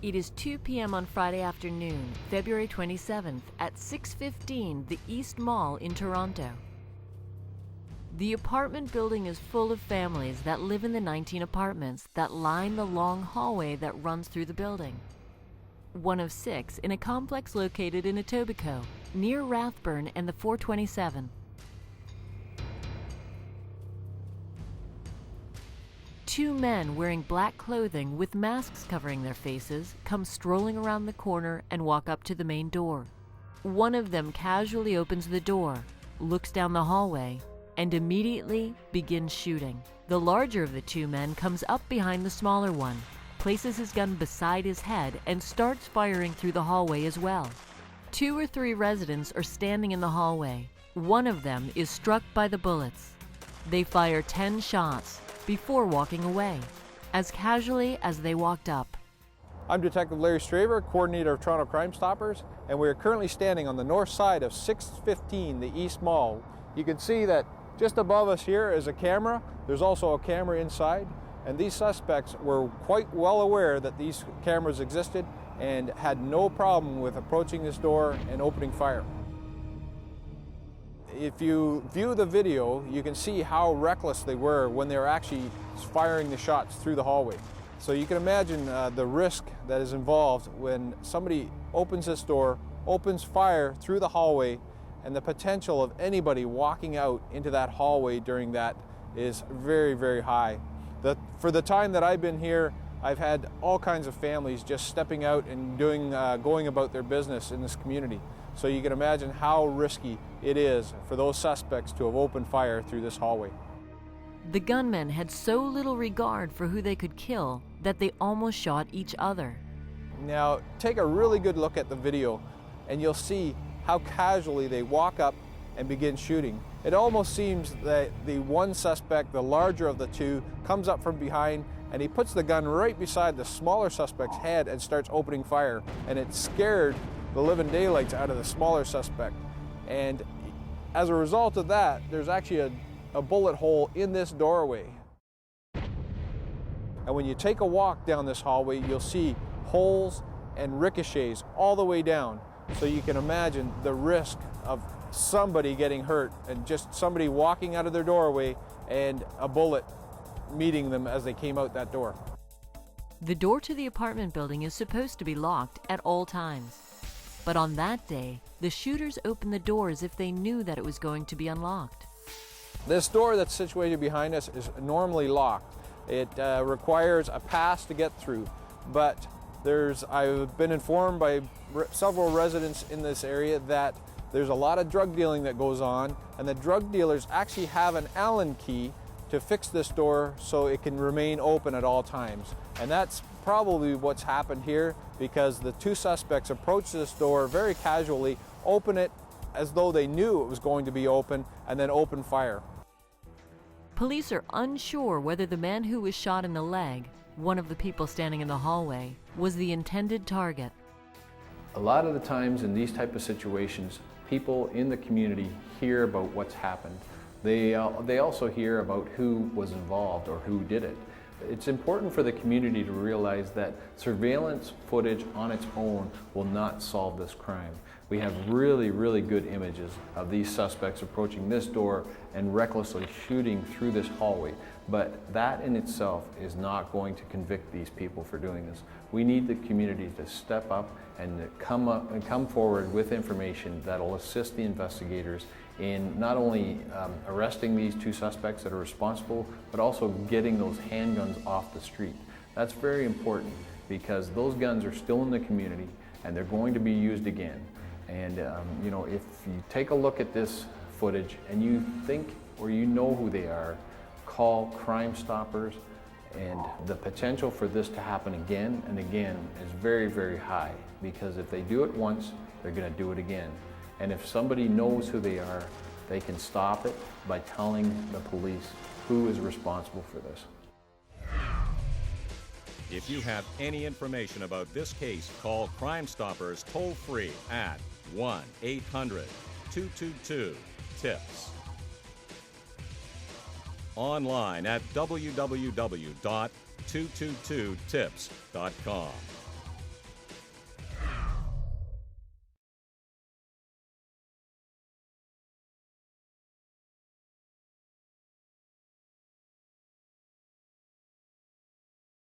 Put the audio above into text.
It is 2 p.m. on Friday afternoon, February 27th at 6:15 the East Mall in Toronto. The apartment building is full of families that live in the 19 apartments that line the long hallway that runs through the building. One of 6 in a complex located in Etobicoke, near Rathburn and the 427. Two men wearing black clothing with masks covering their faces come strolling around the corner and walk up to the main door. One of them casually opens the door, looks down the hallway, and immediately begins shooting. The larger of the two men comes up behind the smaller one, places his gun beside his head, and starts firing through the hallway as well. 2 or 3 residents are standing in the hallway. One of them is struck by the bullets. They fire 10 shots before walking away, as casually as they walked up. I'm Detective Larry Straver, coordinator of Toronto Crime Stoppers, and we are currently standing on the north side of 615 the East Mall. You can see that just above us here is a camera. There's also a camera inside, and these suspects were quite well aware that these cameras existed and had no problem with approaching this door and opening fire. If you view the video, you can see how reckless they were when they were actually firing the shots through the hallway. So you can imagine the risk that is involved when somebody opens this door, opens fire through the hallway, and the potential of anybody walking out into that hallway during that is very, very high. For the time that I've been here, I've had all kinds of families just stepping out and going about their business in this community. So you can imagine how risky it is for those suspects to have opened fire through this hallway. The gunmen had so little regard for who they could kill that they almost shot each other. Now, take a really good look at the video and you'll see how casually they walk up and begin shooting. It almost seems that the one suspect, the larger of the two, comes up from behind and he puts the gun right beside the smaller suspect's head and starts opening fire. And it scared the living daylights out of the smaller suspect. And as a result of that, there's actually a bullet hole in this doorway. And when you take a walk down this hallway, you'll see holes and ricochets all the way down. So you can imagine the risk of somebody getting hurt and just somebody walking out of their doorway and a bullet meeting them as they came out that door. The door to the apartment building is supposed to be locked at all times. But on that day, the shooters opened the door as if they knew that it was going to be unlocked. This door that's situated behind us is normally locked. It requires a pass to get through, but I've been informed by several residents in this area that there's a lot of drug dealing that goes on, and the drug dealers actually have an Allen key to fix this door so it can remain open at all times. And that's probably what's happened here, because the two suspects approached this door very casually, open it as though they knew it was going to be open, and then open fire. Police are unsure whether the man who was shot in the leg, one of the people standing in the hallway, was the intended target. A lot of the times in these type of situations, people in the community hear about what's happened. They also hear about who was involved or who did it. It's important for the community to realize that surveillance footage on its own will not solve this crime. We have really, really good images of these suspects approaching this door and recklessly shooting through this hallway, but that in itself is not going to convict these people for doing this. We need the community to step up and come forward with information that will assist the investigators in not only arresting these two suspects that are responsible, but also getting those handguns off the street. That's very important because those guns are still in the community and they're going to be used again. And you know, if you take a look at this footage and you think or you know who they are, call Crime Stoppers, and the potential for this to happen again and again is very, very high, because if they do it once, they're going to do it again. And if somebody knows who they are, they can stop it by telling the police who is responsible for this. If you have any information about this case, call Crime Stoppers toll-free at 1-800-222-TIPS. Online at www.222tips.com.